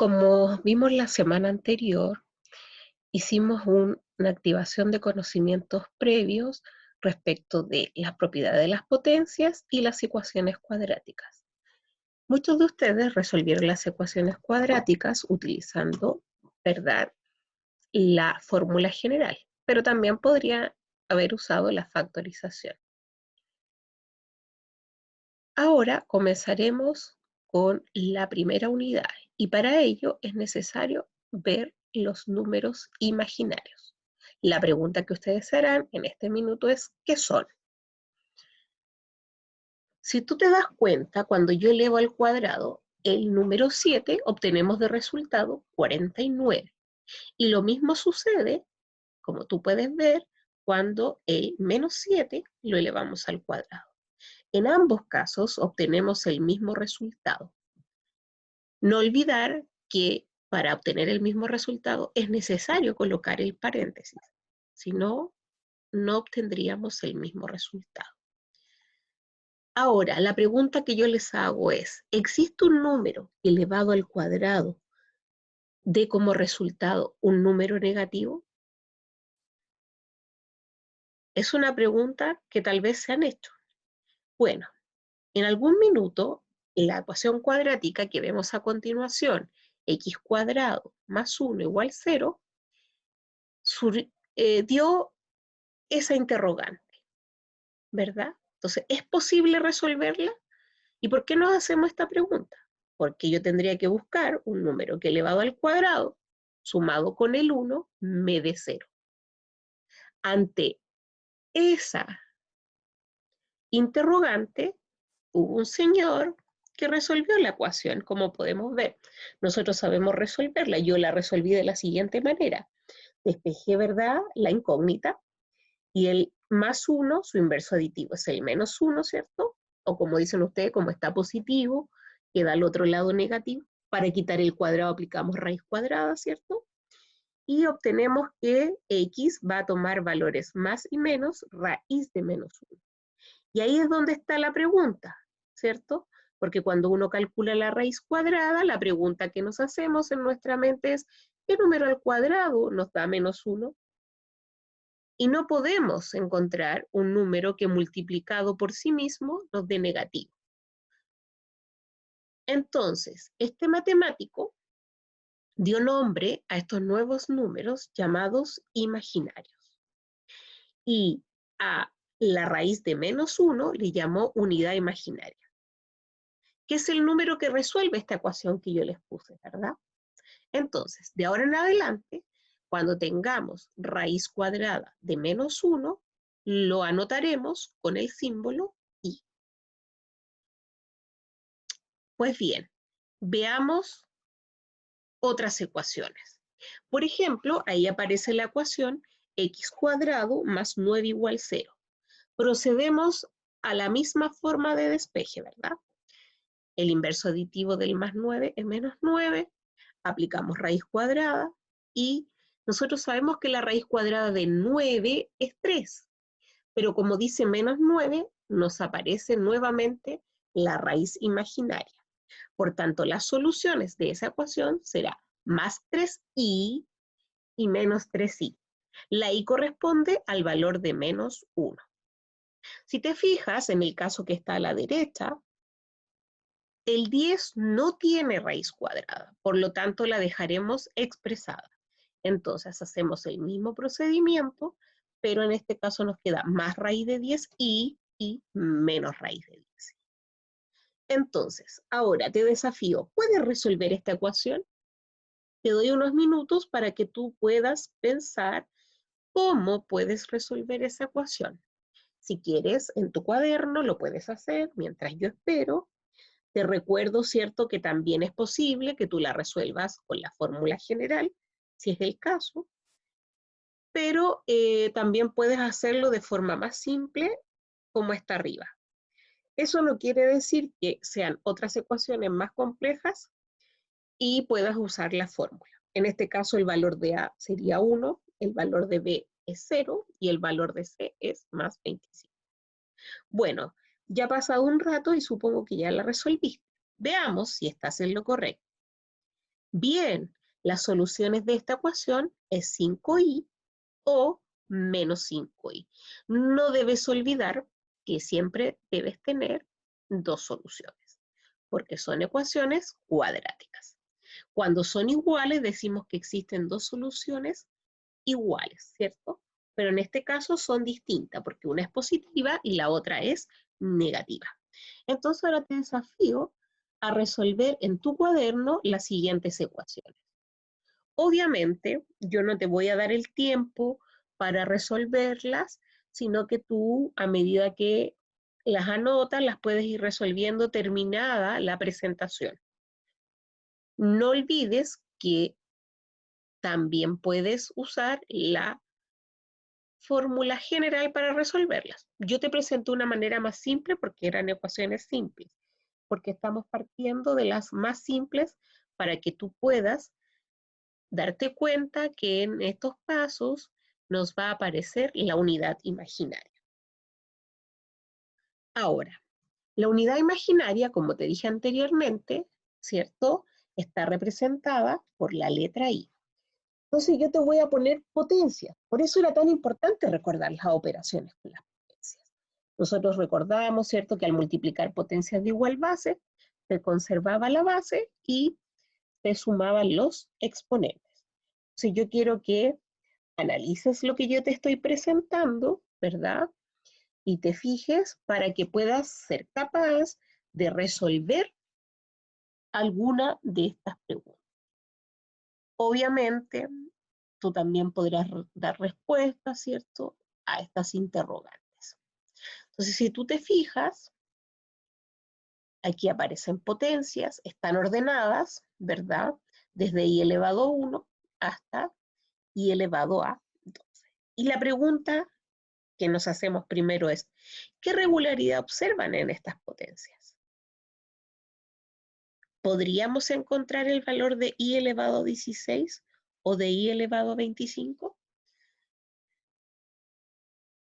Como vimos la semana anterior, hicimos una activación de conocimientos previos respecto de las propiedades de las potencias y las ecuaciones cuadráticas. Muchos de ustedes resolvieron las ecuaciones cuadráticas utilizando, ¿verdad?, la fórmula general, pero también podría haber usado la factorización. Ahora comenzaremos con la primera unidad y para ello es necesario ver los números imaginarios. La pregunta que ustedes harán en este minuto es, ¿qué son? Si tú te das cuenta, cuando yo elevo al cuadrado el número 7, obtenemos de resultado 49. Y lo mismo sucede, como tú puedes ver, cuando el menos 7 lo elevamos al cuadrado. En ambos casos obtenemos el mismo resultado. No olvidar que para obtener el mismo resultado es necesario colocar el paréntesis. Si no, no obtendríamos el mismo resultado. Ahora, la pregunta que yo les hago es, ¿existe un número elevado al cuadrado de como resultado un número negativo? Es una pregunta que tal vez se han hecho. Bueno, en algún minuto, la ecuación cuadrática que vemos a continuación, x cuadrado más 1 igual 0, dio esa interrogante, ¿verdad? Entonces, ¿es posible resolverla? ¿Y por qué nos hacemos esta pregunta? Porque yo tendría que buscar un número que elevado al cuadrado, sumado con el 1, me dé 0. Ante esa interrogante, hubo un señor que resolvió la ecuación, como podemos ver. Nosotros sabemos resolverla. Yo la resolví de la siguiente manera. Despejé, ¿verdad?, la incógnita, y el más 1, su inverso aditivo es el menos 1, ¿cierto? O como dicen ustedes, como está positivo, queda al otro lado negativo. Para quitar el cuadrado aplicamos raíz cuadrada, ¿cierto? Y obtenemos que x va a tomar valores más y menos raíz de menos 1. Y ahí es donde está la pregunta, ¿cierto? Porque cuando uno calcula la raíz cuadrada, la pregunta que nos hacemos en nuestra mente es, ¿qué número al cuadrado nos da menos 1? Y no podemos encontrar un número que multiplicado por sí mismo nos dé negativo. Entonces, este matemático dio nombre a estos nuevos números llamados imaginarios. Y a la raíz de menos 1 le llamó unidad imaginaria, que es el número que resuelve esta ecuación que yo les puse, ¿verdad? Entonces, de ahora en adelante, cuando tengamos raíz cuadrada de menos 1, lo anotaremos con el símbolo i. Pues bien, veamos otras ecuaciones. Por ejemplo, ahí aparece la ecuación x cuadrado más 9 igual 0. Procedemos a la misma forma de despeje, ¿verdad? El inverso aditivo del más 9 es menos 9, aplicamos raíz cuadrada y nosotros sabemos que la raíz cuadrada de 9 es 3, pero como dice menos 9, nos aparece nuevamente la raíz imaginaria. Por tanto, las soluciones de esa ecuación será más 3i y menos 3i. La i corresponde al valor de menos 1. Si te fijas, en el caso que está a la derecha, el 10 no tiene raíz cuadrada, por lo tanto la dejaremos expresada. Entonces hacemos el mismo procedimiento, pero en este caso nos queda más raíz de 10i y menos raíz de 10. Entonces, ahora te desafío, ¿puedes resolver esta ecuación? Te doy unos minutos para que tú puedas pensar cómo puedes resolver esa ecuación. Si quieres, en tu cuaderno lo puedes hacer mientras yo espero. Te recuerdo, ¿cierto?, que también es posible que tú la resuelvas con la fórmula general, si es el caso, pero también puedes hacerlo de forma más simple, como está arriba. Eso no quiere decir que sean otras ecuaciones más complejas y puedas usar la fórmula. En este caso, el valor de A sería 1, el valor de B es 0 y el valor de C es más 25. Bueno, ya ha pasado un rato y supongo que ya la resolviste. Veamos si estás en lo correcto. Bien, las soluciones de esta ecuación es 5i o menos 5i. No debes olvidar que siempre debes tener dos soluciones, porque son ecuaciones cuadráticas. Cuando son iguales, decimos que existen dos soluciones iguales, ¿cierto? Pero en este caso son distintas, porque una es positiva y la otra es negativa. Entonces ahora te desafío a resolver en tu cuaderno las siguientes ecuaciones. Obviamente, yo no te voy a dar el tiempo para resolverlas, sino que tú, a medida que las anotas, las puedes ir resolviendo terminada la presentación. No olvides que también puedes usar la fórmula general para resolverlas. Yo te presento una manera más simple porque eran ecuaciones simples, porque estamos partiendo de las más simples para que tú puedas darte cuenta que en estos pasos nos va a aparecer la unidad imaginaria. Ahora, la unidad imaginaria, como te dije anteriormente, ¿cierto? Está representada por la letra I. Entonces yo te voy a poner potencias. Por eso era tan importante recordar las operaciones con las potencias. Nosotros recordábamos, ¿cierto?, que al multiplicar potencias de igual base, se conservaba la base y se sumaban los exponentes. Entonces yo quiero que analices lo que yo te estoy presentando, ¿verdad? Y te fijes para que puedas ser capaz de resolver alguna de estas preguntas. Obviamente, tú también podrás dar respuestas, ¿cierto?, a estas interrogantes. Entonces, si tú te fijas, aquí aparecen potencias, están ordenadas, ¿verdad? Desde i elevado a 1 hasta i elevado a 12. Y la pregunta que nos hacemos primero es, ¿qué regularidad observan en estas potencias? ¿Podríamos encontrar el valor de i elevado a 16 o de i elevado a 25?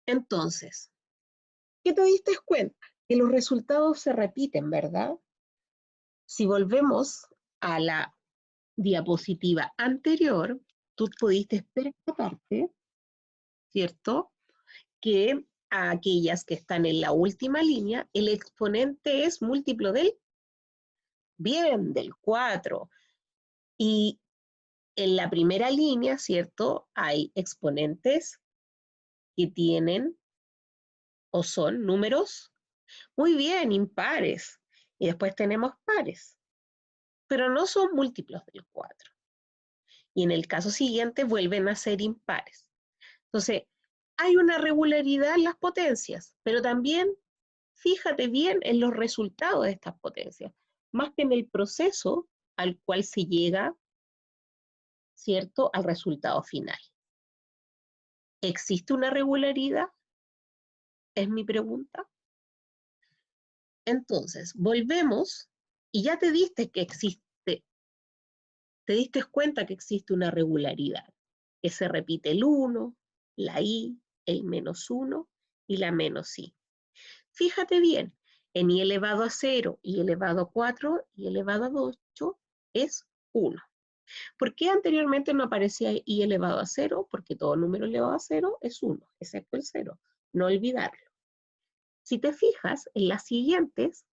Entonces, ¿qué te diste cuenta? Que los resultados se repiten, ¿verdad? Si volvemos a la diapositiva anterior, tú pudiste percatarte, ¿cierto?, que a aquellas que están en la última línea, el exponente es múltiplo del 4. Y en la primera línea, ¿cierto?, hay exponentes que tienen o son números, muy bien, impares. Y después tenemos pares, pero no son múltiplos del 4. Y en el caso siguiente vuelven a ser impares. Entonces, hay una regularidad en las potencias, pero también fíjate bien en los resultados de estas potencias, más que en el proceso al cual se llega, ¿cierto?, al resultado final. ¿Existe una regularidad? Es mi pregunta. Entonces, volvemos y ya te diste cuenta que existe una regularidad, que se repite el 1, la i, el menos 1 y la menos i. Fíjate bien, en i elevado a 0, i elevado a 4, i elevado a 8 es 1. ¿Por qué anteriormente no aparecía i elevado a 0? Porque todo número elevado a 0 es 1, excepto el 0. No olvidarlo. Si te fijas, en las siguientes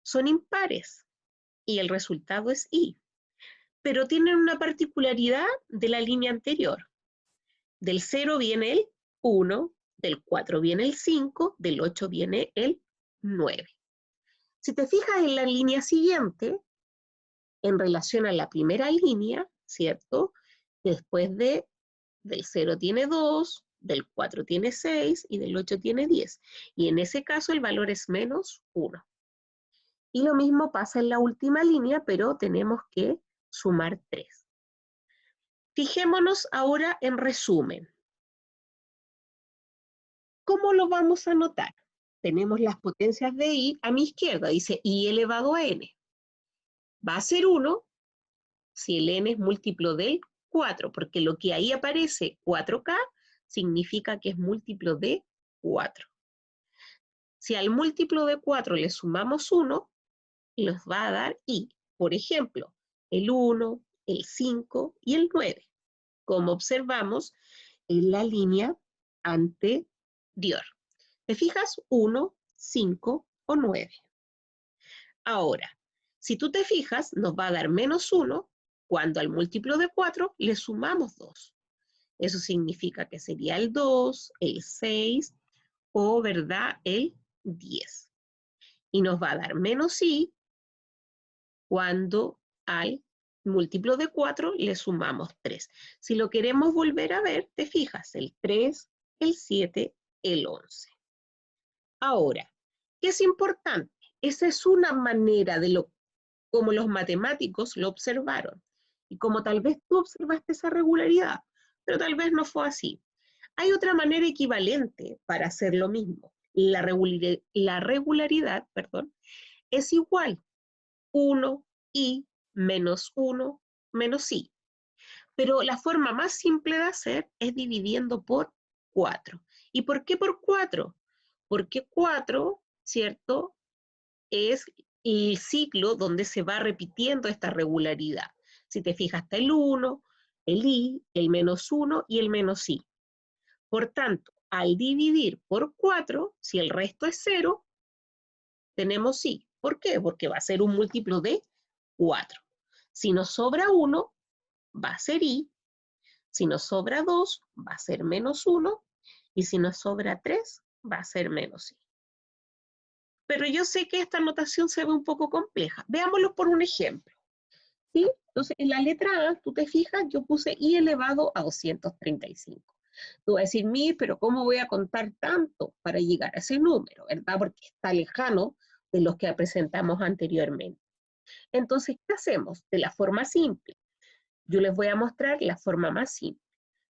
son impares y el resultado es i, pero tienen una particularidad de la línea anterior. Del 0 viene el 1, del 4 viene el 5, del 8 viene el 9. Si te fijas en la línea siguiente, en relación a la primera línea, ¿cierto? Después del 0 tiene 2, del 4 tiene 6 y del 8 tiene 10. Y en ese caso el valor es menos 1. Y lo mismo pasa en la última línea, pero tenemos que sumar 3. Fijémonos ahora en resumen. ¿Cómo lo vamos a anotar? Tenemos las potencias de i a mi izquierda, dice i elevado a n. Va a ser 1 si el n es múltiplo del 4, porque lo que ahí aparece 4k significa que es múltiplo de 4. Si al múltiplo de 4 le sumamos 1, nos va a dar i. Por ejemplo, el 1, el 5 y el 9, como observamos en la línea anterior. ¿Te fijas? 1, 5 o 9. Ahora, si tú te fijas, nos va a dar menos 1 cuando al múltiplo de 4 le sumamos 2. Eso significa que sería el 2, el 6 o, ¿verdad?, el 10. Y nos va a dar menos i cuando al múltiplo de 4 le sumamos 3. Si lo queremos volver a ver, te fijas, el 3, el 7, el 11. Ahora, ¿qué es importante? Esa es una manera de como los matemáticos lo observaron. Y como tal vez tú observaste esa regularidad, pero tal vez no fue así. Hay otra manera equivalente para hacer lo mismo. La regularidad, es igual 1 i menos 1 menos i. Pero la forma más simple de hacer es dividiendo por 4. ¿Y por qué por 4? Porque 4, ¿cierto?, es el ciclo donde se va repitiendo esta regularidad. Si te fijas, está el 1, el i, el menos 1 y el menos i. Por tanto, al dividir por 4, si el resto es 0, tenemos i. ¿Por qué? Porque va a ser un múltiplo de 4. Si nos sobra 1, va a ser i. Si nos sobra 2, va a ser menos 1. Y si nos sobra 3, va a ser menos i. Pero yo sé que esta notación se ve un poco compleja. Veámoslo por un ejemplo. ¿Sí? Entonces, en la letra A, tú te fijas, yo puse i elevado a 235. Tú vas a decir, pero ¿cómo voy a contar tanto para llegar a ese número? ¿Verdad? Porque está lejano de los que presentamos anteriormente. Entonces, ¿qué hacemos? De la forma simple. Yo les voy a mostrar la forma más simple.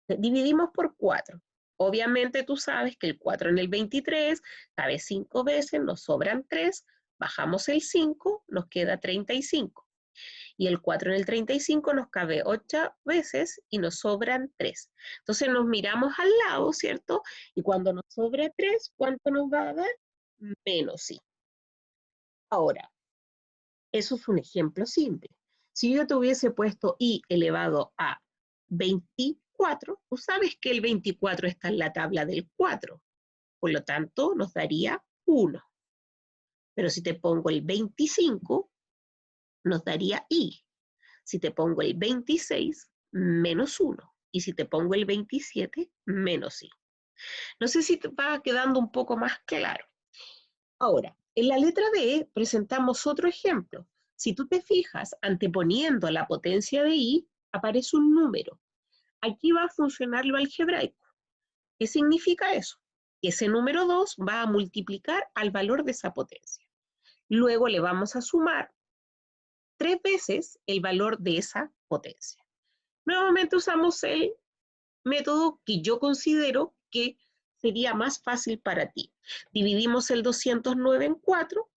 Dividimos por 4. Obviamente tú sabes que el 4 en el 23 cabe 5 veces, nos sobran 3, bajamos el 5, nos queda 35. Y el 4 en el 35 nos cabe 8 veces y nos sobran 3. Entonces nos miramos al lado, ¿cierto? Y cuando nos sobra 3, ¿cuánto nos va a dar? Menos i. Ahora, eso es un ejemplo simple. Si yo te hubiese puesto i elevado a 24, tú sabes que el 24 está en la tabla del 4. Por lo tanto, nos daría 1. Pero si te pongo el 25, nos daría i. Si te pongo el 26, menos 1. Y si te pongo el 27, menos i. No sé si te va quedando un poco más claro. Ahora, en la letra D presentamos otro ejemplo. Si tú te fijas, anteponiendo la potencia de i, aparece un número. Aquí va a funcionar lo algebraico. ¿Qué significa eso? Que ese número 2 va a multiplicar al valor de esa potencia. Luego le vamos a sumar 3 veces el valor de esa potencia. Nuevamente usamos el método que yo considero que sería más fácil para ti. Dividimos el 209 en 4,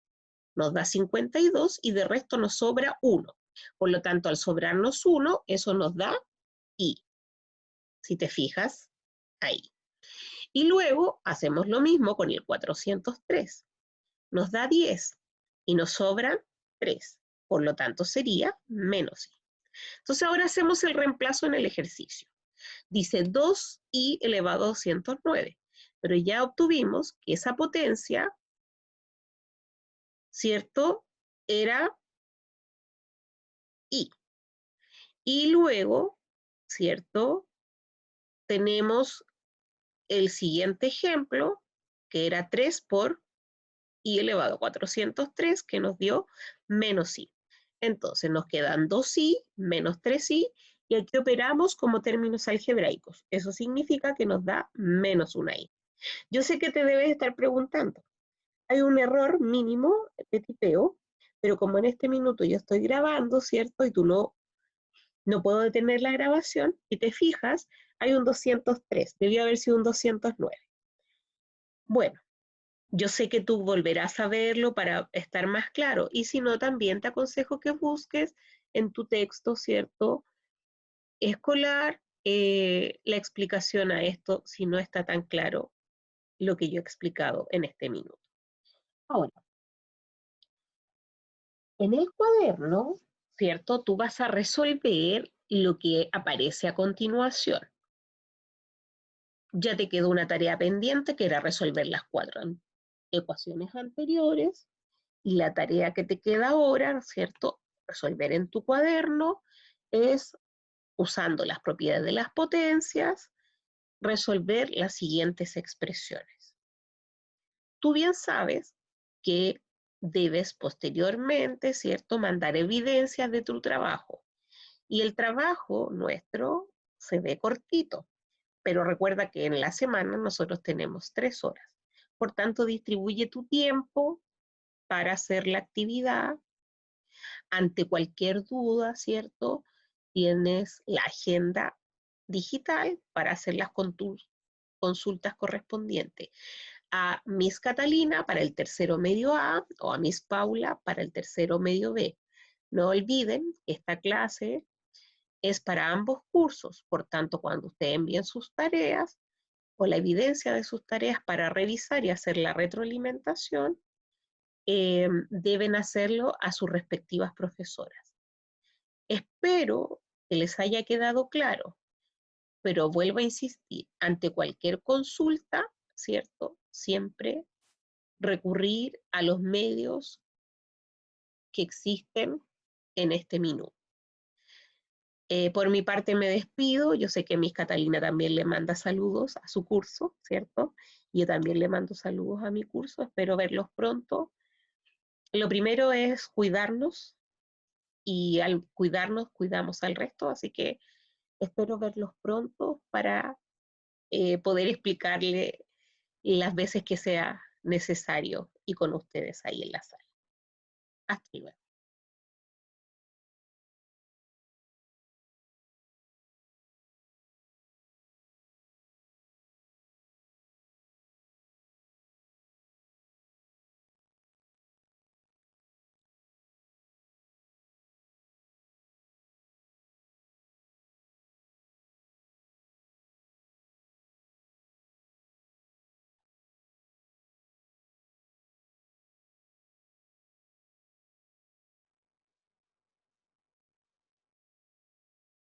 nos da 52 y de resto nos sobra 1. Por lo tanto, al sobrarnos 1, eso nos da i. Si te fijas, ahí. Y luego hacemos lo mismo con el 403. Nos da 10 y nos sobran 3. Por lo tanto, sería menos i. Entonces, ahora hacemos el reemplazo en el ejercicio. Dice 2i elevado a 209. Pero ya obtuvimos que esa potencia, ¿cierto?, era i. Y luego, ¿cierto?, tenemos el siguiente ejemplo, que era 3 por i elevado a 403, que nos dio menos i. Entonces nos quedan 2i menos 3i, y aquí operamos como términos algebraicos. Eso significa que nos da menos una i. Yo sé que te debes estar preguntando, hay un error mínimo de tipeo, pero como en este minuto yo estoy grabando, ¿cierto? Y tú no puedo detener la grabación, y te fijas, hay un 203, debió haber sido un 209. Bueno, yo sé que tú volverás a verlo para estar más claro, y si no, también te aconsejo que busques en tu texto, ¿cierto?, escolar, la explicación a esto, si no está tan claro lo que yo he explicado en este minuto. Ahora, en el cuaderno, ¿cierto? Tú vas a resolver lo que aparece a continuación. Ya te quedó una tarea pendiente que era resolver las 4 ecuaciones anteriores y la tarea que te queda ahora, ¿cierto? Resolver en tu cuaderno es, usando las propiedades de las potencias, resolver las siguientes expresiones. Tú bien sabes que debes posteriormente, ¿cierto?, mandar evidencias de tu trabajo. Y el trabajo nuestro se ve cortito, pero recuerda que en la semana nosotros tenemos 3 horas. Por tanto, distribuye tu tiempo para hacer la actividad. Ante cualquier duda, ¿cierto? Tienes la agenda digital para hacer las consultas correspondientes a Miss Catalina para el tercero medio A o a Miss Paula para el tercero medio B. No olviden que esta clase es para ambos cursos, por tanto, cuando ustedes envíen sus tareas o la evidencia de sus tareas para revisar y hacer la retroalimentación, deben hacerlo a sus respectivas profesoras. Espero que les haya quedado claro, pero vuelvo a insistir, ante cualquier consulta, ¿cierto? Siempre recurrir a los medios que existen en este minuto. Por mi parte me despido, yo sé que Miss Catalina también le manda saludos a su curso, ¿cierto? Yo también le mando saludos a mi curso, espero verlos pronto. Lo primero es cuidarnos y al cuidarnos cuidamos al resto, así que espero verlos pronto para poder explicarle las veces que sea necesario y con ustedes ahí en la sala. Hasta luego.